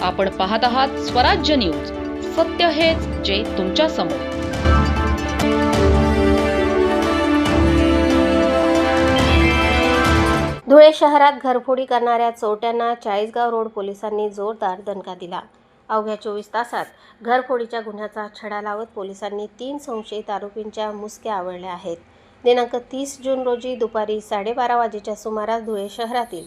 आपण पाहत आहात स्वराज्य न्यूज. सत्य हेच जे तुमच्या समोर. धुळे शहरात घरफोडी करणाऱ्या चोरट्यांना चाळीसगाव रोड पोलिसांनी जोरदार दणका दिला. अवघ्या 24 तासात घरफोडीच्या गुन्ह्याचा छडा लावत पोलिसांनी 3 संशयित आरोपींच्या मुसक्या आवळल्या आहेत. दिनांक 30 जून रोजी दुपारी 12:30 वाजेच्या सुमारास धुळे शहरातील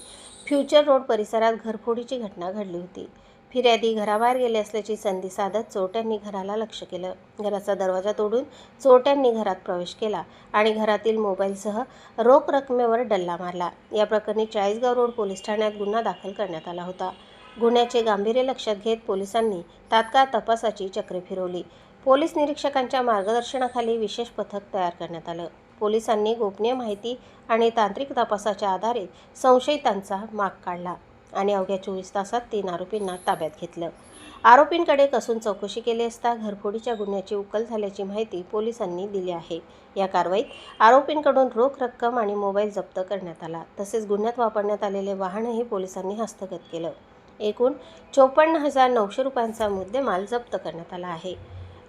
फ्युचर रोड परिसरात घरफोडीची घटना घडली होती. फिर्यादी घराबाहेर गेले असल्याची संधी साधत चोरट्यांनी घराला लक्ष्य केलं. घराचा दरवाजा तोडून चोरट्यांनी घरात प्रवेश केला आणि घरातील मोबाईलसह रोख रकमेवर डल्ला मारला. या प्रकरणी चाळीसगाव रोड पोलीस ठाण्यात गुन्हा दाखल करण्यात आला होता. गुन्ह्याचे गांभीर्य लक्षात घेत पोलिसांनी तात्काळ तपासाची चक्रे फिरवली. पोलीस निरीक्षकांच्या मार्गदर्शनाखाली विशेष पथक तयार करण्यात आलं. पोलिसांनी गोपनीय माहिती आणि तांत्रिक तपासाच्या आधारे संशयितांचा माग काढला आणि अवघ्या 24 तासात 3 आरोपींना ताब्यात घेतलं. आरोपींकडे कसून चौकशी केली असता घरफोडीच्या गुन्ह्याची उकल झाल्याची माहिती पोलिसांनी दिली आहे. या कारवाईत आरोपींकडून रोख रक्कम आणि मोबाईल जप्त करण्यात आला. तसेच गुन्ह्यात वापरण्यात आलेले वाहनही पोलिसांनी हस्तगत केलं. एकूण 54,900 रुपयांचा मुद्देमाल जप्त करण्यात आला आहे.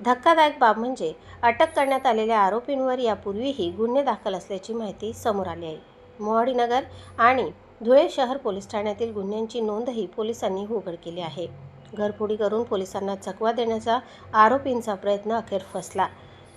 धक्कादायक बाब म्हणजे अटक करण्यात आलेल्या आरोपींवर यापूर्वीही गुन्हे दाखल असल्याची माहिती समोर आली आहे. मोहाडीनगर आणि धुळे शहर पोलीस ठाण्यातील गुन्ह्यांची नोंदही पोलिसांनी उघड केली आहे. घरफोडी करून पोलिसांना चकवा देण्याचा आरोपींचा प्रयत्न अखेर फसला.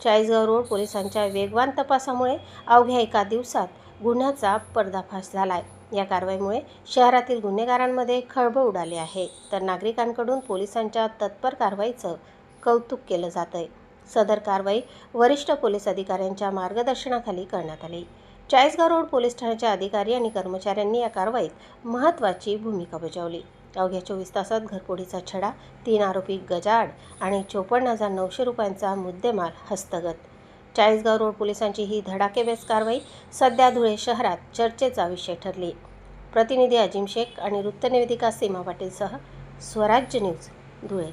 चाळीसगाव रोड पोलिसांच्या वेगवान तपासामुळे अवघ्या एका दिवसात गुन्ह्याचा पर्दाफाश झालाय. या कारवाईमुळे शहरातील गुन्हेगारांमध्ये खळबळ उडाली आहे, तर नागरिकांकडून पोलिसांच्या तत्पर कारवाईचं कौतुक केलं जातंय. सदर कारवाई वरिष्ठ पोलीस अधिकाऱ्यांच्या मार्गदर्शनाखाली करण्यात आली. चाळीसगाव रोड पोलीस ठाण्याचे अधिकारी आणि कर्मचाऱ्यांनी या कारवाईत महत्त्वाची भूमिका बजावली. अवघ्या 24 तासात घरफोडीचा छडा, 3 आरोपी गजाआड आणि 54,900 रुपयांचा मुद्देमाल हस्तगत. चाळीसगाव रोड पोलिसांची ही धडाकेबाज कारवाई सध्या धुळे शहरात चर्चेचा विषय ठरली. प्रतिनिधी अजिम शेख आणि वृत्तनिवेदिका सीमा पाटीलसह स्वराज्य न्यूज, धुळे.